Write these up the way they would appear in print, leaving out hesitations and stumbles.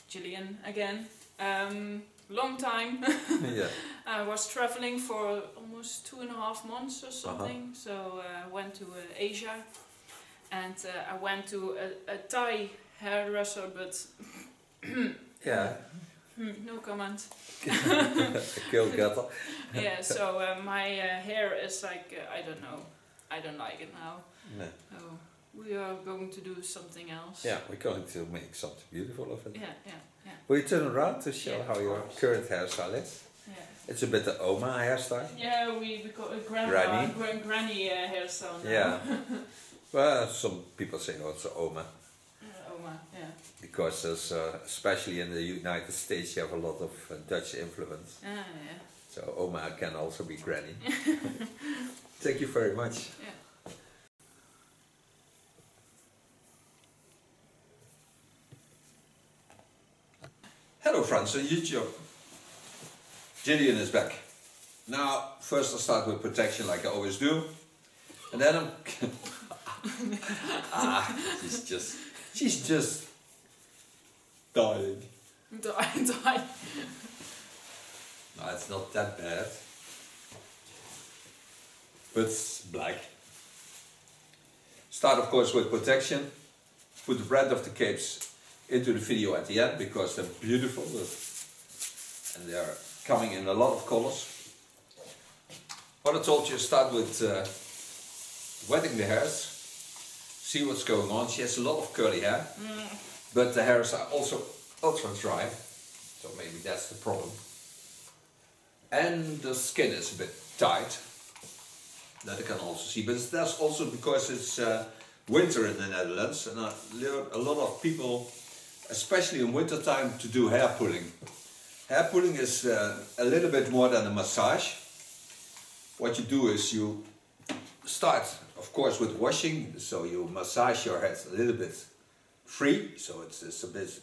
Jillian again. Long time. Yeah. I was traveling for almost 2.5 months or something. So I went to Asia, and I went to a Thai hairdresser, but Yeah. no comment. Kill getter. Yeah, so my hair is like, I don't know, I don't like it now. No. So we are going to do something else. Yeah, we're going to make something beautiful of it. Yeah, yeah, yeah. Will you turn around to show Yeah, how of your course. current hairstyle is? Yeah. It's a bit of Oma hairstyle. Yeah, we call it Granny. granny hairstyle now. Yeah. Well, some people say also Oma. Oma, yeah. Because there's, especially in the United States, you have a lot of Dutch influence. Yeah. So Oma can also be granny. Thank you very much. Yeah. Hello friends on YouTube. Jillian is back. Now, first I'll start with protection like I always do. And then I'm... she's just dying. Die. No, it's not that bad. But it's black. Start of course with protection. Put the brand of the capes into the video at the end because they're beautiful and they're coming in a lot of colors. What I told you, start with wetting the hairs, see what's going on. She has a lot of curly hair, but the hairs are also ultra dry, so maybe that's the problem. And the skin is a bit tight, that I can also see, but that's also because it's winter in the Netherlands, and I learned a lot of people, especially in winter time, to do hair pulling. Hair pulling is a little bit more than a massage. What you do is you start, of course, with washing, so you massage your head a little bit free, so it's a bit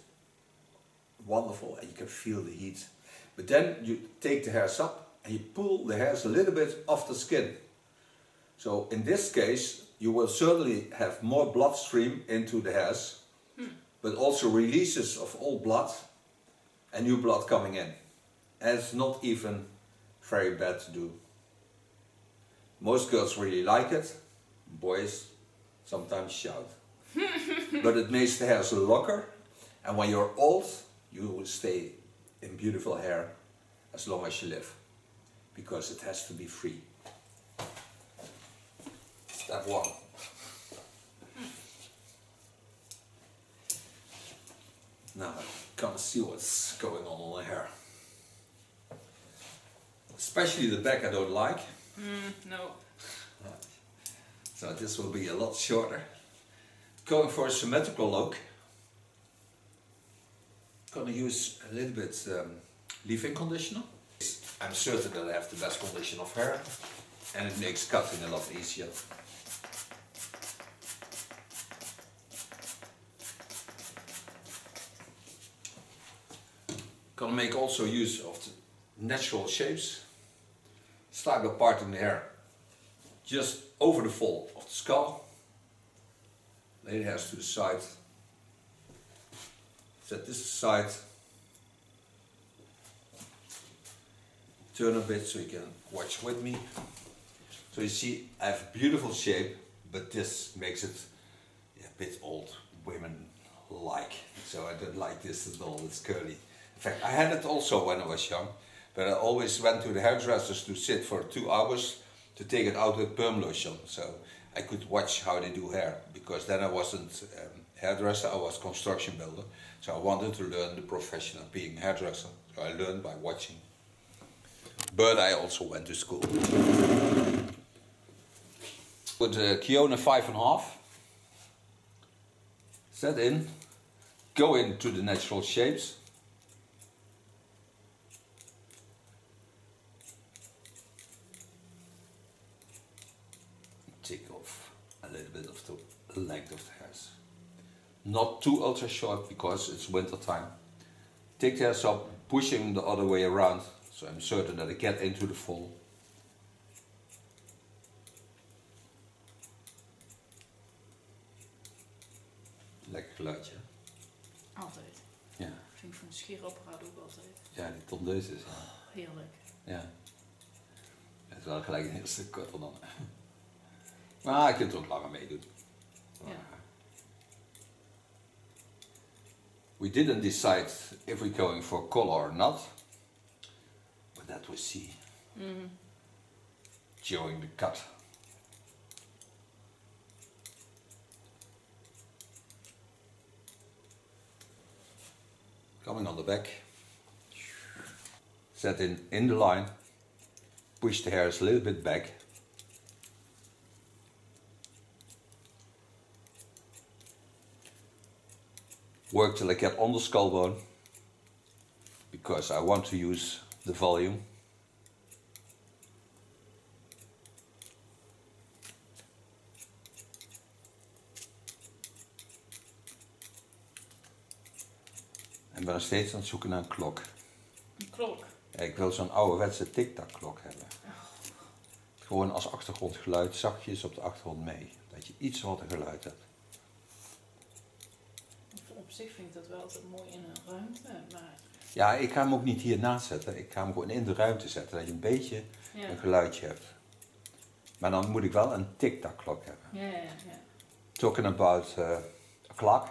wonderful and you can feel the heat. But then you take the hairs up and you pull the hairs a little bit off the skin. So in this case, you will certainly have more bloodstream into the hairs, but also releases of old blood and new blood coming in. And it's not even very bad to do. Most girls really like it, boys sometimes shout. But it makes the hairs longer, and when you're old, you will stay in beautiful hair as long as you live, because it has to be free. Step one. Now I'm gonna see what's going on the hair. Especially the back I don't like. No. So this will be a lot shorter. Going for a symmetrical look. Gonna use a little bit leave-in conditioner. I'm certain that I have the best condition of hair, and it makes cutting a lot easier. Gonna make also use of the natural shapes. Start by parting the hair just over the fold of the skull. Lay the hairs to the side. Set this aside. Turn a bit so you can watch with me. So you see I have a beautiful shape, but this makes it a bit old women like. So I don't like this at all, it's curly. In fact, I had it also when I was young, but I always went to the hairdressers to sit for 2 hours to take it out with perm lotion, so I could watch how they do hair, because then I wasn't hairdresser, I was construction builder, so I wanted to learn the profession of being hairdresser, so I learned by watching. But I also went to school. With the Kiona 5.5, set in, go into the natural shapes. Take off a little bit of the length of the hairs. Not too ultra short because it's winter time. Take the hairs up, pushing the other way around, so I'm certain that I get into the fall. Lekker geluidje. Altijd. Ja. Vind ik Scheerapparaat ook altijd. Ja, die tondeuses. Ja. Heerlijk. Ja. Het is wel gelijk een heel stuk korter dan. Maar je kunt er ook langer meedoen. Ja. We didn't decide if we're going for color or not. But that we see. During the cut. Coming on the back. Set in the line. Push the hairs a little bit back. Work till I get on the skull bone, because I want to use the volume. En ben nog steeds aan het zoeken naar een klok. Een klok? Ja, ik wil zo'n ouderwetse tic-tac klok hebben. Gewoon als achtergrondgeluid, zachtjes op de achtergrond mee. Dat je iets wat een geluid hebt. Op zich vind ik dat wel altijd mooi in een ruimte, maar... Ja, ik ga hem ook niet hiernaast zetten. Ik ga hem gewoon in de ruimte zetten, dat je een beetje een geluidje hebt. Maar dan moet ik wel een tic-tac klok hebben. Ja. Talking about a clock.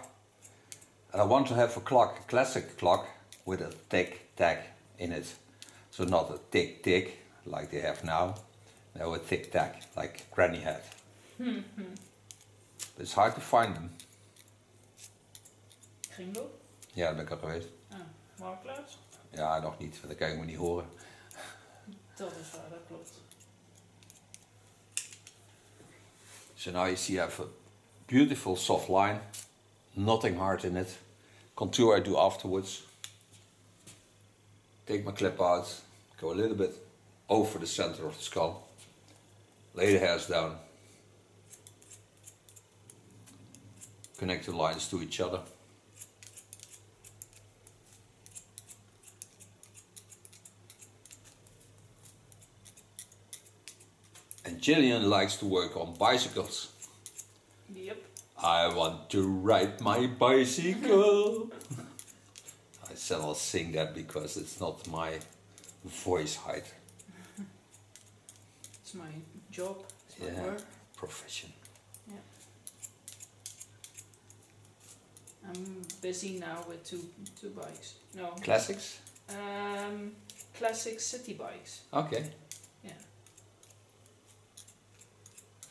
And I want to have a clock, a classic clock, with a tic-tac in it. So not a tick-tick, like they have now. No, a tic-tac, like Granny had. But it's hard to find them. Kringloop? Ja, daar ben ik al geweest. Marktplaats? Ja, nog niet, want dat kan je me niet horen. Dat is waar, dat klopt. So now you see I have a beautiful soft line, nothing hard in it. Contour I do afterwards. Take my clip out, go a little bit over the center of the skull. Lay the hairs down. Connect the lines to each other. And Jillian likes to work on bicycles. Yep. I want to ride my bicycle. I seldom sing that because it's not my voice height. It's my job, it's my work. Profession. Yeah. I'm busy now with two bikes. No. Classics? Classic city bikes. Okay. Yeah.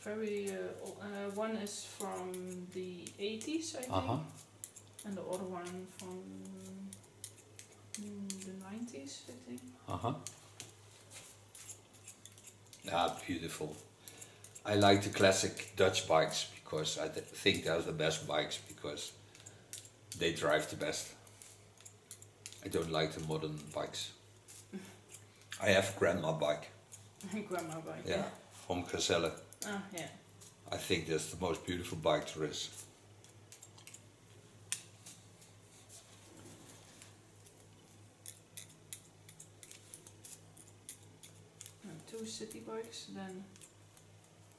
Very. One is from the 80s, I think, and the other one from the 90s, I think. Yeah, beautiful. I like the classic Dutch bikes because I think they're the best bikes because they drive the best. I don't like the modern bikes. I have a grandma bike. Grandma bike. Yeah, from Gazelle. Ah, yeah. I think that's the most beautiful bike there is. Two city bikes, then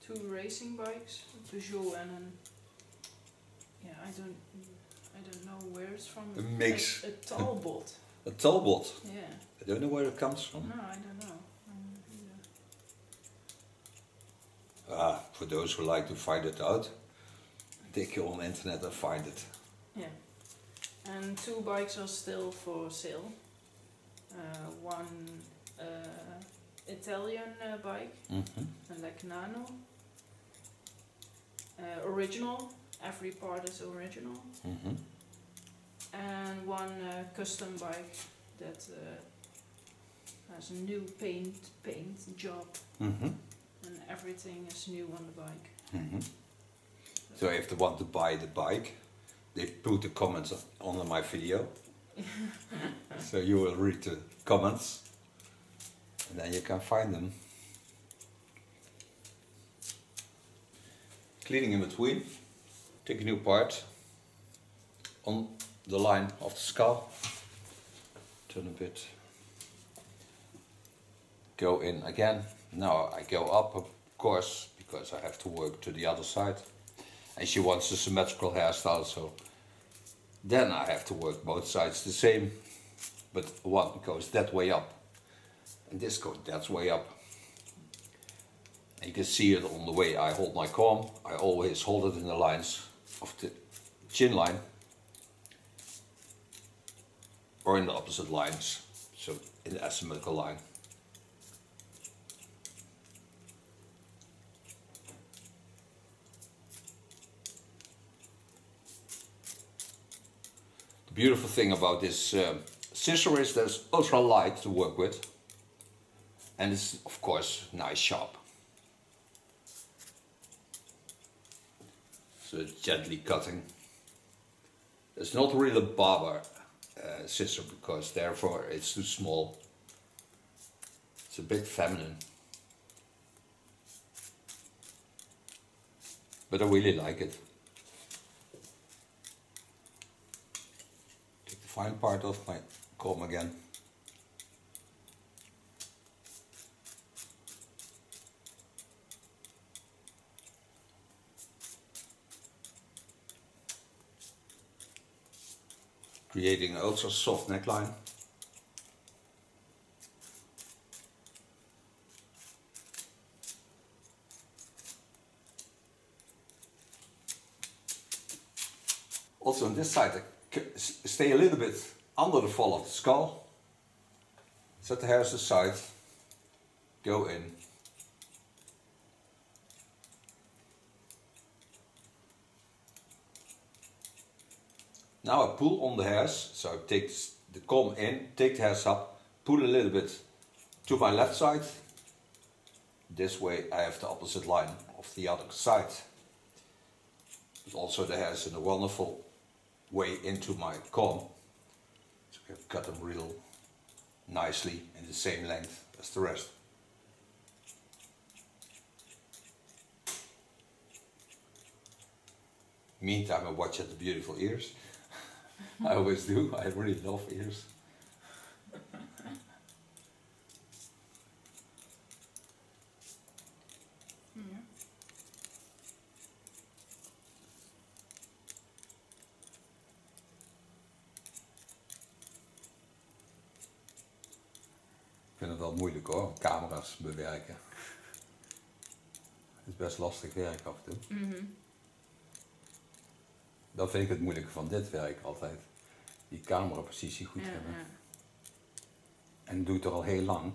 two racing bikes, a Peugeot and an, I don't know where it's from. A mix. A Talbot. A Talbot? Yeah. I don't know where it comes from. No, I don't know. For those who like to find it out, take it on the internet and find it. Yeah. And two bikes are still for sale. One Italian bike, a Legnano. Original, every part is original. And one custom bike that has a new paint job. And everything is new on the bike. So if they want to buy the bike, they put the comments under my video. So you will read the comments and then you can find them. Cleaning in between. Take a new part on the line of the skull. Turn a bit. Go in again. Now I go up, of course, because I have to work to the other side. And she wants a symmetrical hairstyle, so then I have to work both sides the same. but one goes that way up and this goes that way up. And you can see it on the way I hold my comb. I always hold it in the lines of the chin line or in the opposite lines, so in the asymmetrical line. The beautiful thing about this scissor is that it's ultra light to work with, and it's of course nice sharp. So it's gently cutting. It's not really a barber scissor because therefore it's too small. It's a bit feminine. But I really like it. Take the fine part off my comb again. Creating an ultra soft neckline. Also on this side, I stay a little bit under the fall of the skull. Set the hairs aside, go in. Now I pull on the hairs, so I take the comb in, take the hairs up, pull a little bit to my left side. This way I have the opposite line of the other side. But also the hairs in a wonderful way into my comb. So I can cut them real nicely in the same length as the rest. Meantime I watch at the beautiful ears. I always do. I really love ears. Ik vind het wel moeilijk hoor, camera's bewerken. Het is best lastig werk af en toe. Dat vind ik het moeilijke van dit werk altijd. Die cameraprecisie goed hebben. Ja. En dat doe ik er al heel lang.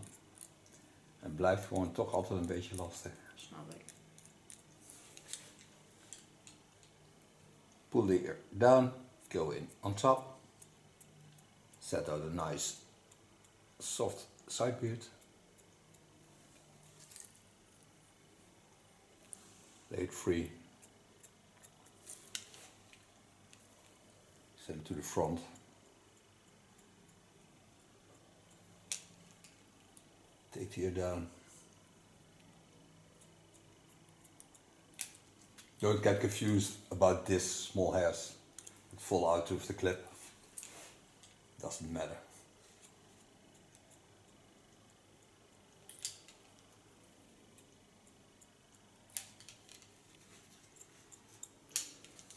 En het blijft gewoon toch altijd een beetje lastig. Snap ik. Pull the ear down, go in on top. Set out a nice soft side beard. Lay it free. Set it to the front. Take the ear down. Don't get confused about this small hairs that fall out of the clip. Doesn't matter.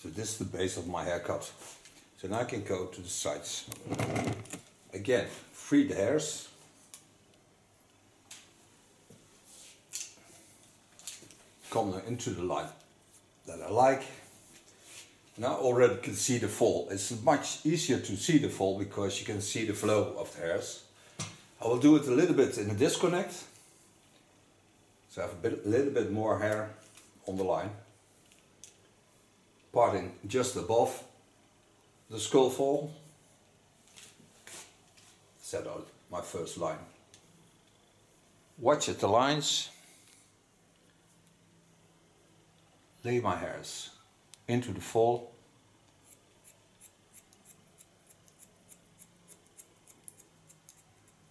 So this is the base of my haircut. So now I can go to the sides. Again, free the hairs. Come now into the line that I like. Now already can see the fall. It's much easier to see the fall because you can see the flow of the hairs. I will do it a little bit in a disconnect. So I have a little bit more hair on the line. Parting just above the skull fall. Set out my first line. Watch at the lines. Lay my hairs into the fall.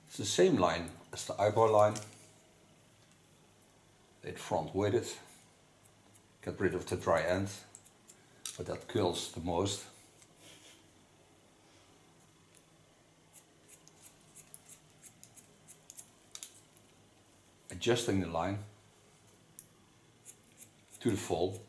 It's the same line as the eyebrow line. Lay it front with it. Get rid of the dry end, but that curls the most. Adjusting the line to the fall.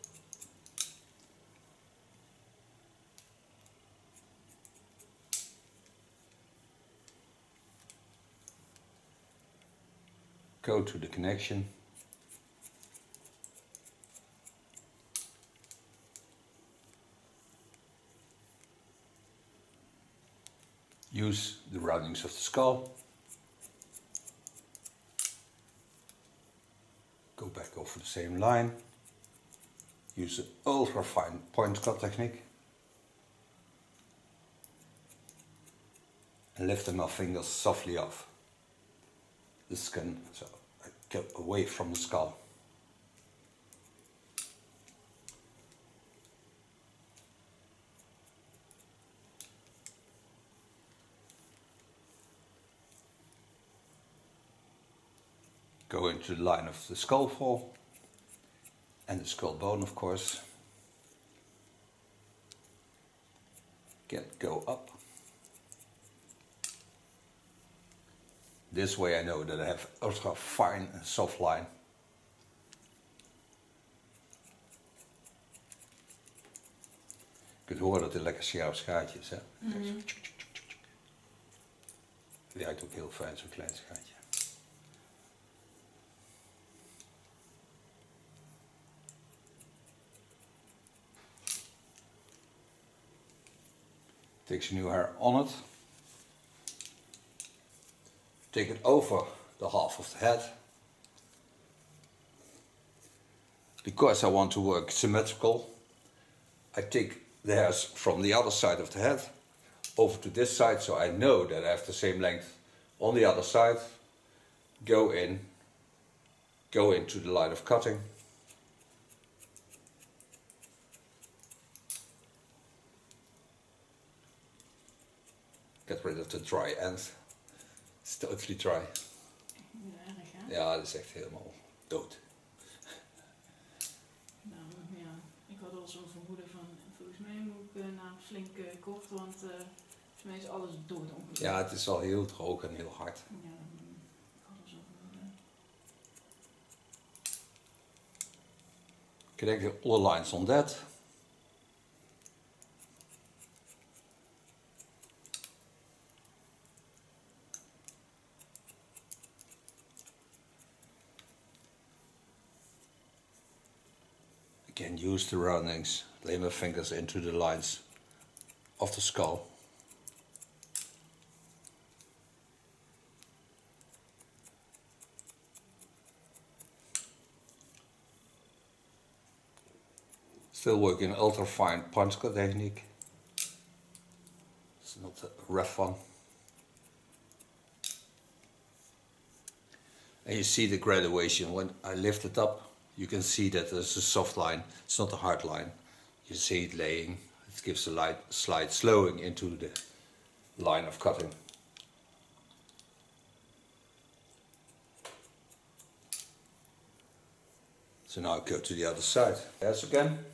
Go to the connection. Use the roundings of the skull. Go back over the same line. Use the ultra fine point cut technique. And lift my fingers softly off the skin, so I get away from the skull. Go into the line of the skull fall and the skull bone, of course. Go up. This way I know that I have ultra fine and soft line. Je kunt horen dat het lekker scherp schaartje is, hè? Die ruikt ook heel fijn, zo'n klein schaartje. Take some new hair on it. Take it over the half of the head. Because I want to work symmetrical, I take the hairs from the other side of the head over to this side, so I know that I have the same length on the other side. Go into the line of cutting. Get rid of the dry end. It's totally dry. Ja, erg, hè? Ja, dat is echt helemaal dood. Nou ja, ik had al zo'n vermoeden van, volgens mij moet ik flink kort, want volgens mij is alles dood ongeveer. Ja, het is al heel droog en heel hard. Ja, ik had al zo'n vermoeden. Connect all lines on that. Again, use the roundings, lay my fingers into the lines of the skull. Still working ultra fine punch cut technique. It's not a rough one. And you see the graduation when I lift it up. You can see that there's a soft line, it's not a hard line. You see it laying, it gives a slight slowing into the line of cutting. So now I go to the other side. Yes, again.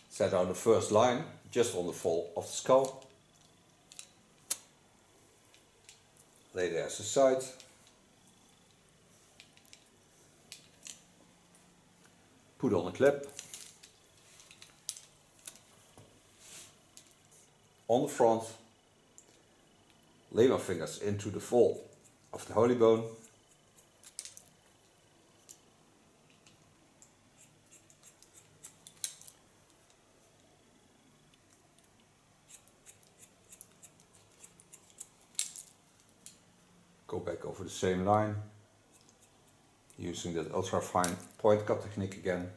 Set out the first line, just on the fall of the skull. Lay the hairs aside. Put on a clip. On the front, lay my fingers into the fall of the holy bone. Go back over the same line. Using that ultra fine point cut technique again.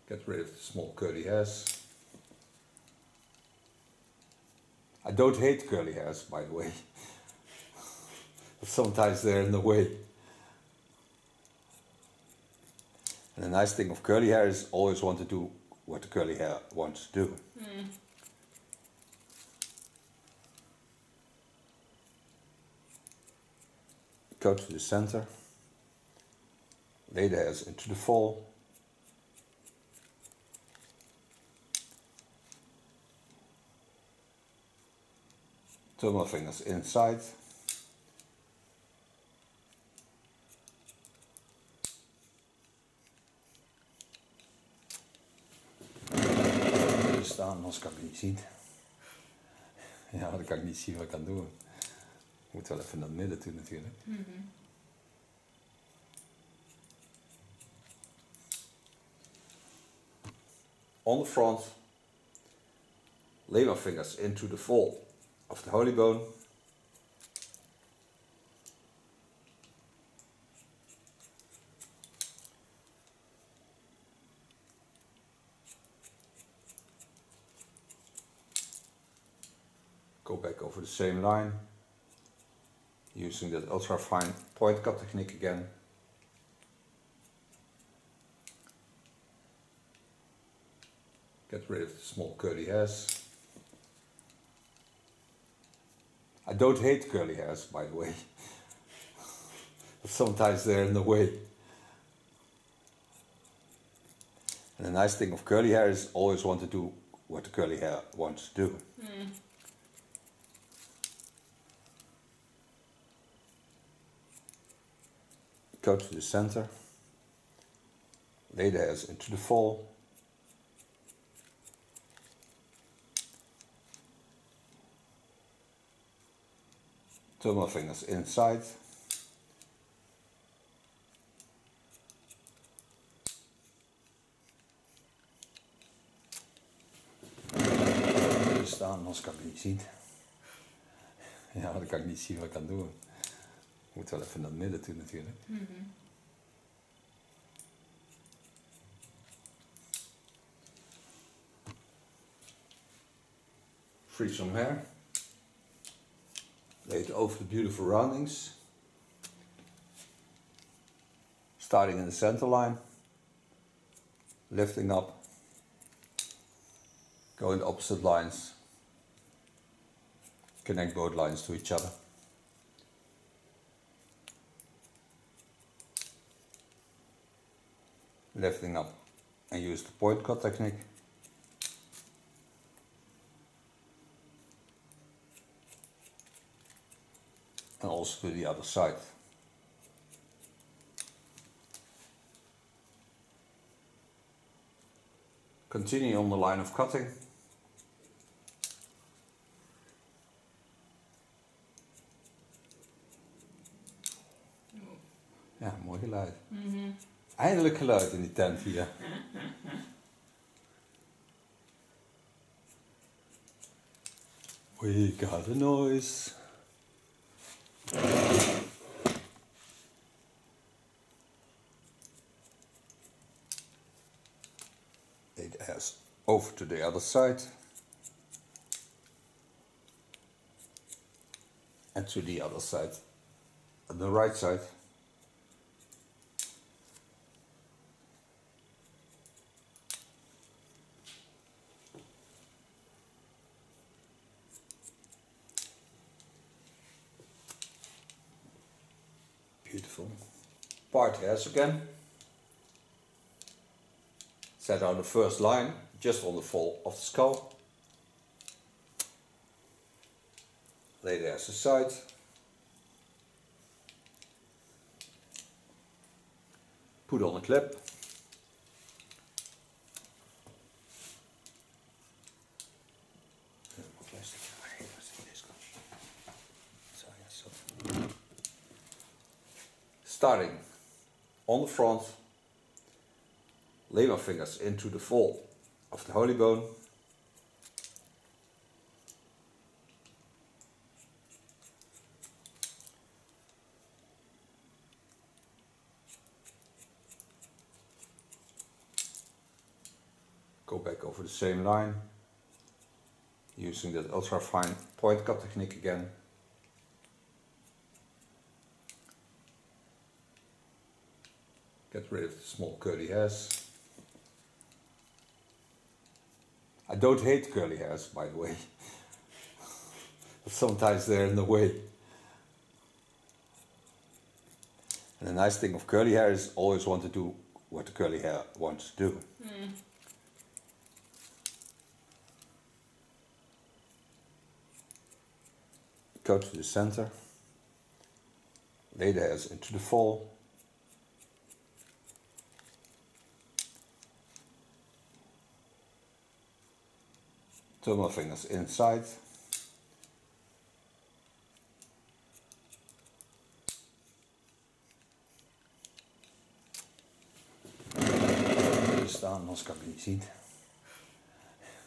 Get rid of the small curly hairs. I don't hate curly hairs, by the way. But sometimes they're in the way. And the nice thing of curly hair is always want to do what the curly hair wants to do. Go to the center, lay the hairs into the fall, turn my fingers inside, staan, anders kan ik het niet zien. Ja, dan kan ik niet zien wat ik kan doen. Moet wel even naar het midden toe natuurlijk. On the front, lay my fingers into the fall of the holy bone. Go back over the same line, using that ultra fine point cut technique again. Get rid of the small curly hairs. I don't hate curly hairs, by the way. But sometimes they're in the way. And the nice thing of curly hair is always want to do what the curly hair wants to do. Go to the center, lay the hairs into the fall. Turn my fingers inside. Hier staan, anders kan ik het niet zien. Ja, dan kan ik niet zien wat ik kan doen. Moet wel even naar het midden toe natuurlijk. Free some hair. Lay it over the beautiful roundings. Starting in the center line. Lifting up. Going the opposite lines. Connect both lines to each other. Lifting up and use the point cut technique. And also to the other side. Continue on the line of cutting. Ja, mooi geluid. Eindelijk geluid in die tent hier. We got a noise. Lay the hairs over to the other side. And to the other side. On the right side. Beautiful. Part hairs again. Set on the first line, just on the fall of the skull. Lay the hairs aside. Put on a clip. Starting on the front, lay my fingers into the fall of the holy bone. Go back over the same line, using that ultra fine point cut technique again. Get rid of the small curly hairs. I don't hate curly hairs, by the way. But sometimes they're in the way. And the nice thing of curly hair is always want to do what the curly hair wants to do. Go to the center. Lay the hairs into the fall. Turn my fingers inside. anders kan ik het niet zien.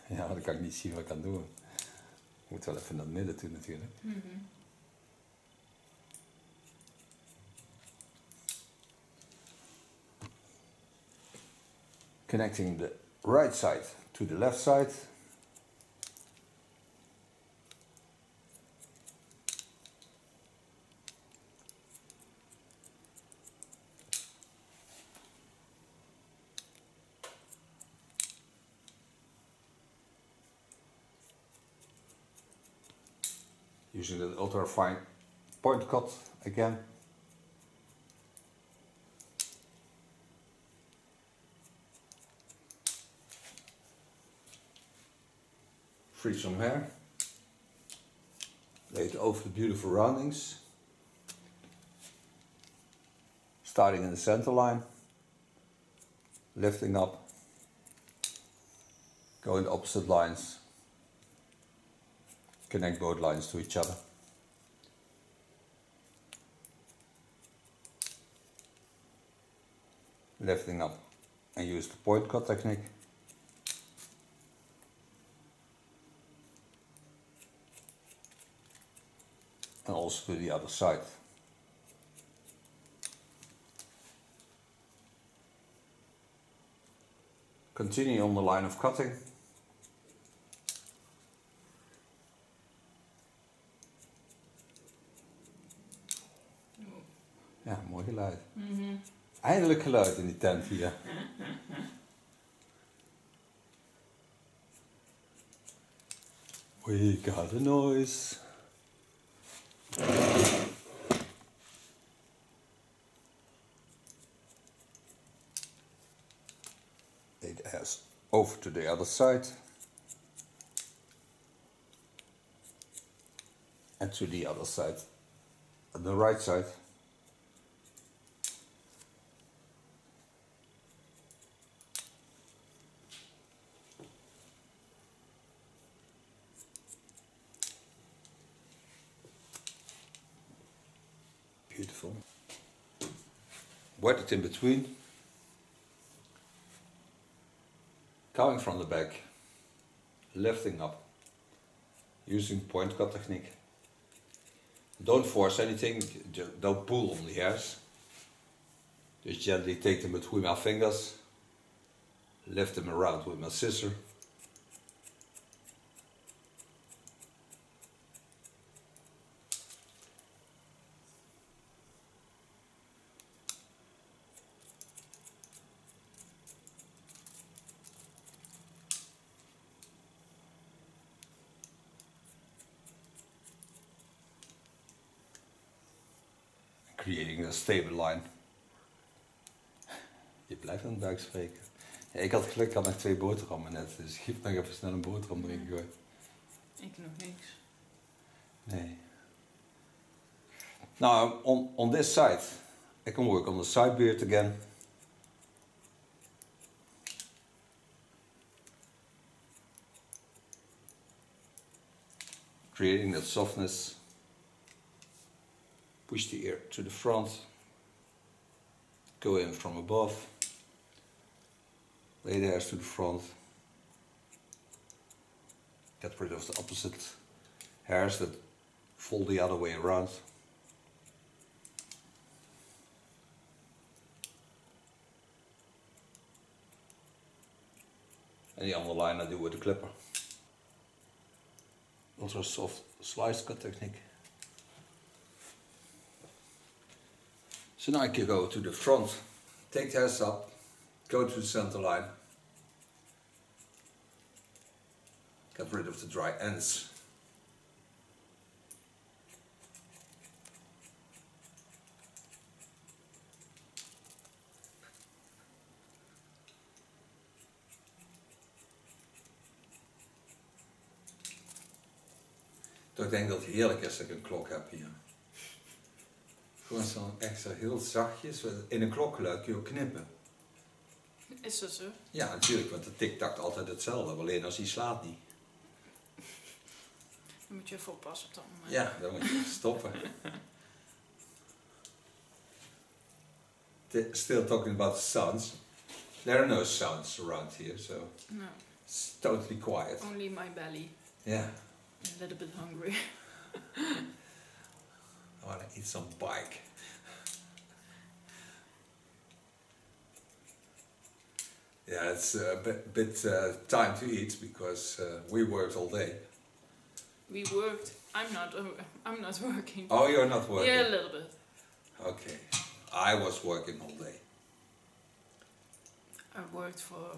Ja, dan kan ik niet zien wat ik kan doen. Ik moet wel even naar het midden toe natuurlijk. Connecting the right side to the left side. Using the ultra fine point cut again. Free some hair. Lay it over the beautiful roundings. Starting in the center line. Lifting up. Go in the opposite lines. Connect both lines to each other. Lifting up and use the point cut technique. And also to the other side. Continue on the line of cutting. Ja, mooi geluid. Eindelijk geluid in die tent hier. We got a noise. Lay the hairs over to the other side. And to the other side. On the right side. Beautiful. Wet it in between. Coming from the back, lifting up, using point cut technique. Don't force anything, don't pull on the hairs. Just gently take them between my fingers, lift them around with my scissor. Creating a stable line. Je blijft aan het buik spreken. Ja, ik had geluk, ik had nog 2 boterhammen net, dus ik heb nog even snel een boterham erin gegooid. Ik nog niks. Nee. Now, on this side, I can work on the side beard again. Creating that softness. Push the ear to the front, go in from above, lay the hairs to the front, get rid of the opposite hairs that fall the other way around. And the underline I do with the clipper. Also a soft slice cut technique. So now I can go to the front, take the hairs up, go to the center line, get rid of the dry ends. Toch, ik denk dat het heerlijk is dat ik een klok heb hier. Gewoon zo extra heel zachtjes. In een klokgeluid kun je ook knippen. Is dat zo? Ja, natuurlijk, want de tik-takt altijd hetzelfde, alleen als hij slaat niet. Dan moet je even oppassen op dat moment. Ja, dan moet je stoppen. Still talking about the sounds. There are no sounds around here, so No, it's totally quiet. only my belly. Yeah. A little bit hungry. I want to eat some bike. Yeah, it's a bit time to eat because we worked all day. We worked. I'm not working. Oh, you're not working? Yeah, a little bit. Okay. I was working all day. I worked for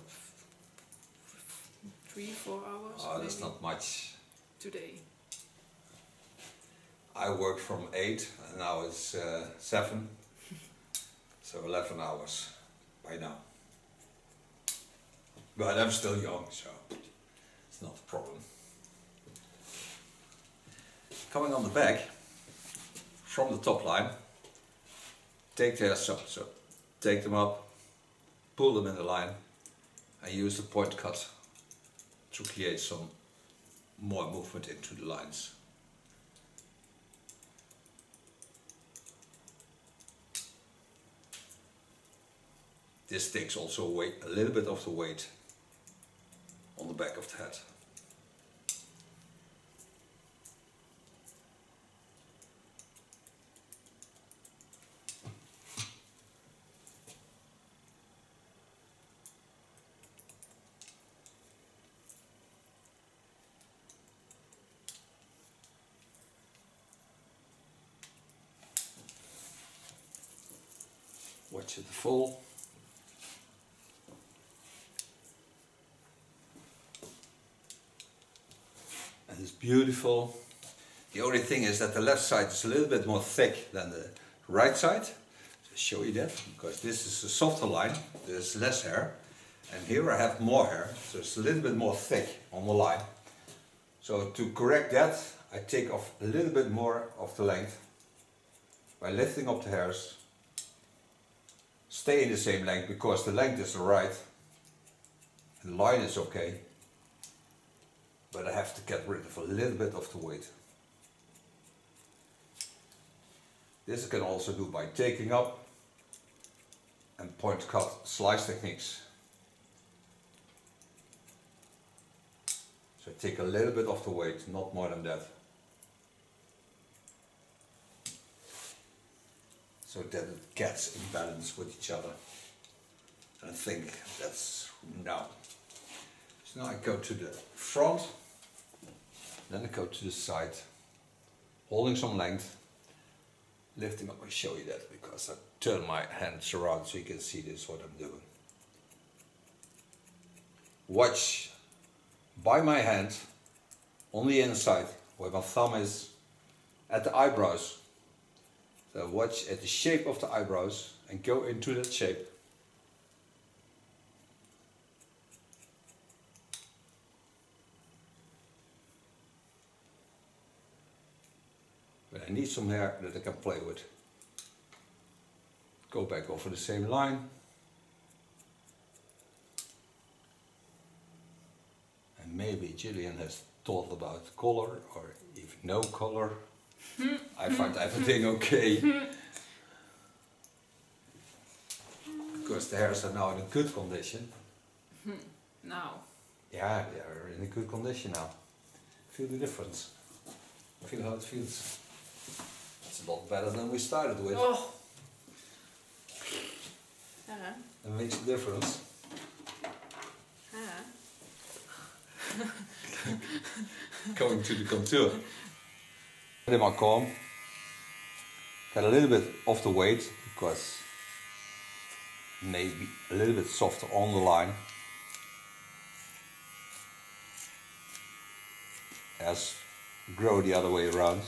3-4 hours. Oh, that's maybe, not much. today. I worked from 8 and now it's 7. So 11 hours by now. But I'm still young, so it's not a problem. Coming on the back, from the top line, take the hairs up. So take them up, pull them in the line, and use the point cut to create some more movement into the lines. This takes also a little bit of the weight on the back of the head. Watch it fall. And it's beautiful. The only thing is that the left side is a little bit more thick than the right side. So I'll show you that, because this is a softer line, there's less hair. And here I have more hair, so it's a little bit more thick on the line. So to correct that, I take off a little bit more of the length by lifting up the hairs. Stay in the same length because the length is right. The line is okay. But I have to get rid of a little bit of the weight. This I can also do by taking up and point cut slice techniques. So take a little bit of the weight, not more than that. So that it gets in balance with each other. And I think that's now. So now I go to the front, then I go to the side, holding some length, lifting up. I'll show you that because I turn my hands around so you can see this, what I'm doing. Watch by my hand on the inside where my thumb is at the eyebrows. So watch at the shape of the eyebrows and go into that shape. But I need some hair that I can play with. Go back over the same line. And maybe Jillian has thought about color or even no color. I find everything okay. Because the hairs are now in a good condition. Now. Yeah, they are in a good condition now. Feel the difference. Feel how it feels. It's a lot better than we started with. Oh. It makes a difference. Going to the contour. Let my comb. Get a little bit of the weight because maybe a little bit softer on the line. As grow the other way around.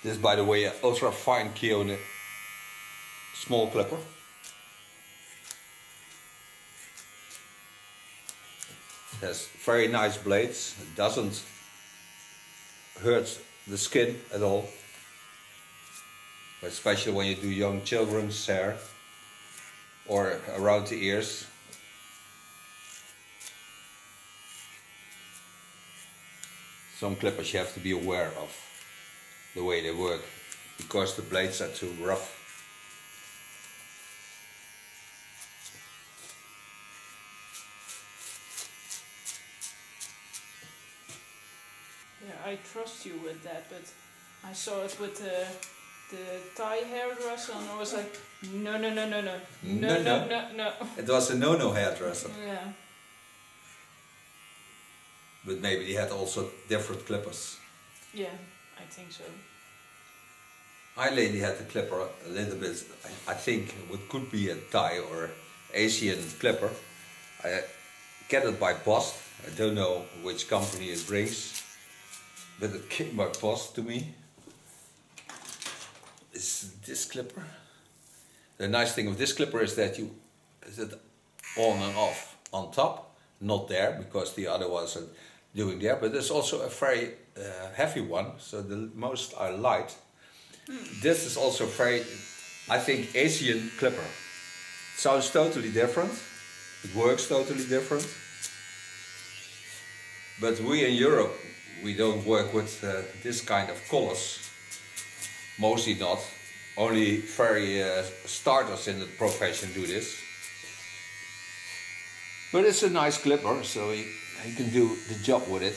This, by the way, ultra fine Keone small clipper. It has very nice blades. It doesn't hurt the skin at all. Especially when you do young children's hair or around the ears. some clippers you have to be aware of the way they work because the blades are too rough. Yeah, I trust you with that, but I saw it with the Thai hairdresser and I was like, no. It was a no-no hairdresser. Yeah. But maybe he had also different clippers. Yeah, I think so. I lately had the clipper a little bit, I think what could be a Thai or Asian clipper. I get it by post. I don't know which company it brings, but it came by post to me. Is this clipper? The nice thing of this clipper is that you is it on and off on top, not there because the other ones are doing there. But there's also a very heavy one, so the most are light. This is also very, I think, Asian clipper. It sounds totally different. It works totally different. But we in Europe, we don't work with this kind of colors. Mostly not. Only very starters in the profession do this. But it's a nice clipper, so you can do the job with it.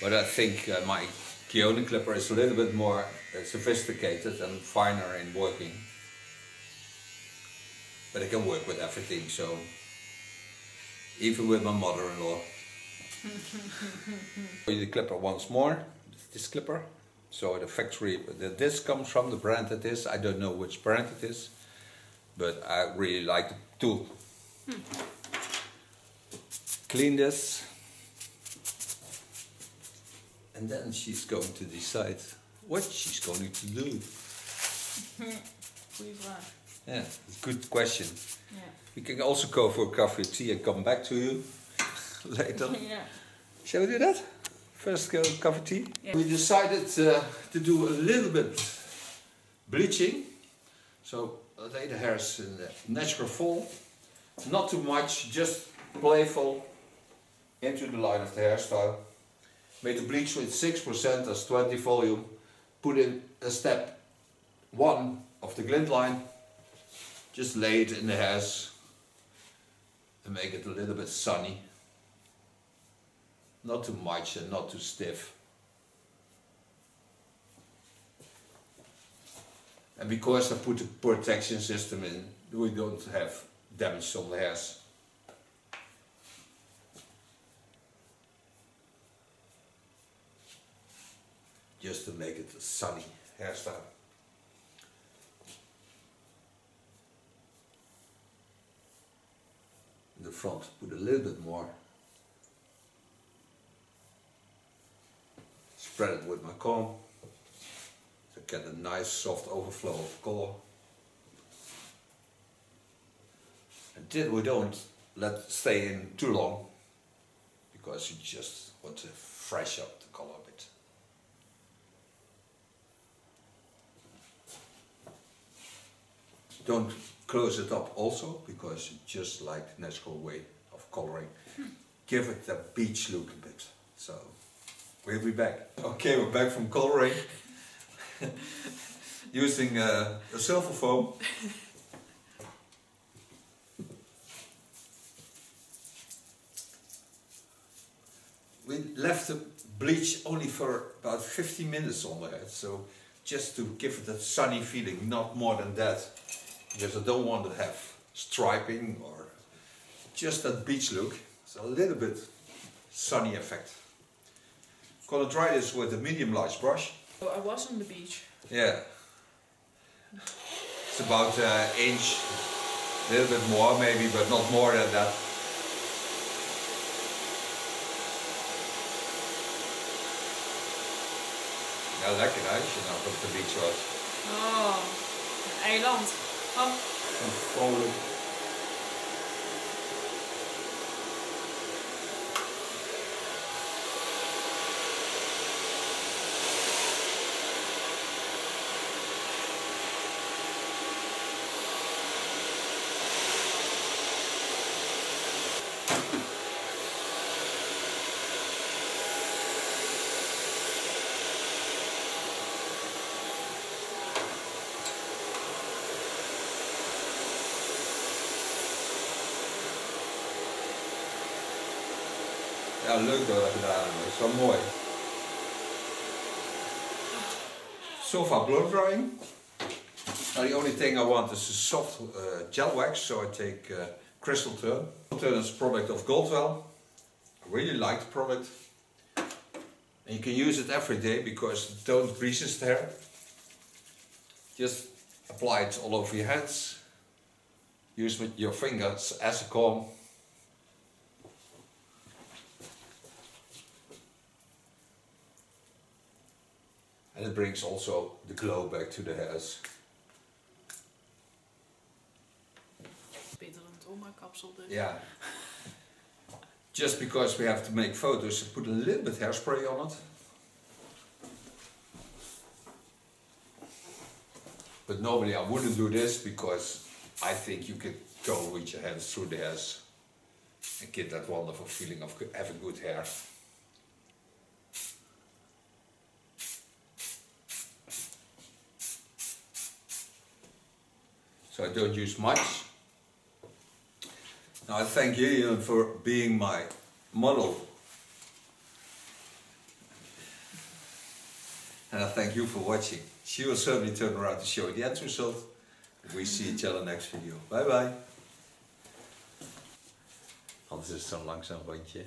But I think my T.K.S clipper is a little bit more sophisticated and finer in working. But it can work with everything, so even with my mother-in-law. The clipper once more, this clipper. So the factory that this comes from, the brand it is, I don't know which brand it is, but I really like the tool. Clean this. And then she's going to decide what she's going to do. Yeah, it's a good question. Yeah. We can also go for a coffee or tea and come back to you later. Yeah. Shall we do that? First go coffee tea? Yeah. We decided to do a little bit bleaching. So lay the hairs in the natural fall. Not too much, just playful into the line of the hairstyle. Made the bleach with 6% as 20 volume. Put in a step 1 of the glint line. Just lay it in the hairs and make it a little bit sunny. Not too much and not too stiff. And because I put a protection system in, we don't have damage on the hairs. Just to make it a sunny hairstyle. In the front, put a little bit more. Spread it with my comb. So get a nice soft overflow of color. And this we don't let stay in too long, because you just want to fresh up the color a bit. Don't close it up also, because you just like the natural way of coloring. Give it a beach look a bit. So we'll be back. Okay, we're back from coloring. Using a silver foam. We left the bleach only for about 15 minutes on the head, so just to give it a sunny feeling, not more than that, because I don't want to have striping or just that beach look. It's a little bit sunny effect. I'm gonna dry this with a medium large brush. Oh, I was on the beach. Yeah. It's about an inch, a little bit more maybe, but not more than that. Ja, lekker hè, als je nou op de beach was. Oh, een eiland. Oh. Vrolijk. Ja, leuk dat we dat gedaan hebben. Dat is wel mooi. So far blow drying. Now the only thing I want is a soft gel wax, so I take Crystal Turn. Crystal Turn is a product of Goldwell. I really like the product. And you can use it every day because it don't greases the hair. Just apply it all over your hands. Use with your fingers as a comb. And it brings also the glow back to the hairs. Beter dan het oma-kapsel dus. Yeah. Just because we have to make photos, I put a little bit hairspray on it. But normally I wouldn't do this because I think you could go with your hands through the hairs and get that wonderful feeling of having good hair. So I don't use much. Now I thank Jillian for being my model. And I thank you for watching. She will certainly turn around to show the end result. We see each other next video. Bye bye. Anders is het zo'n langzaam rondje.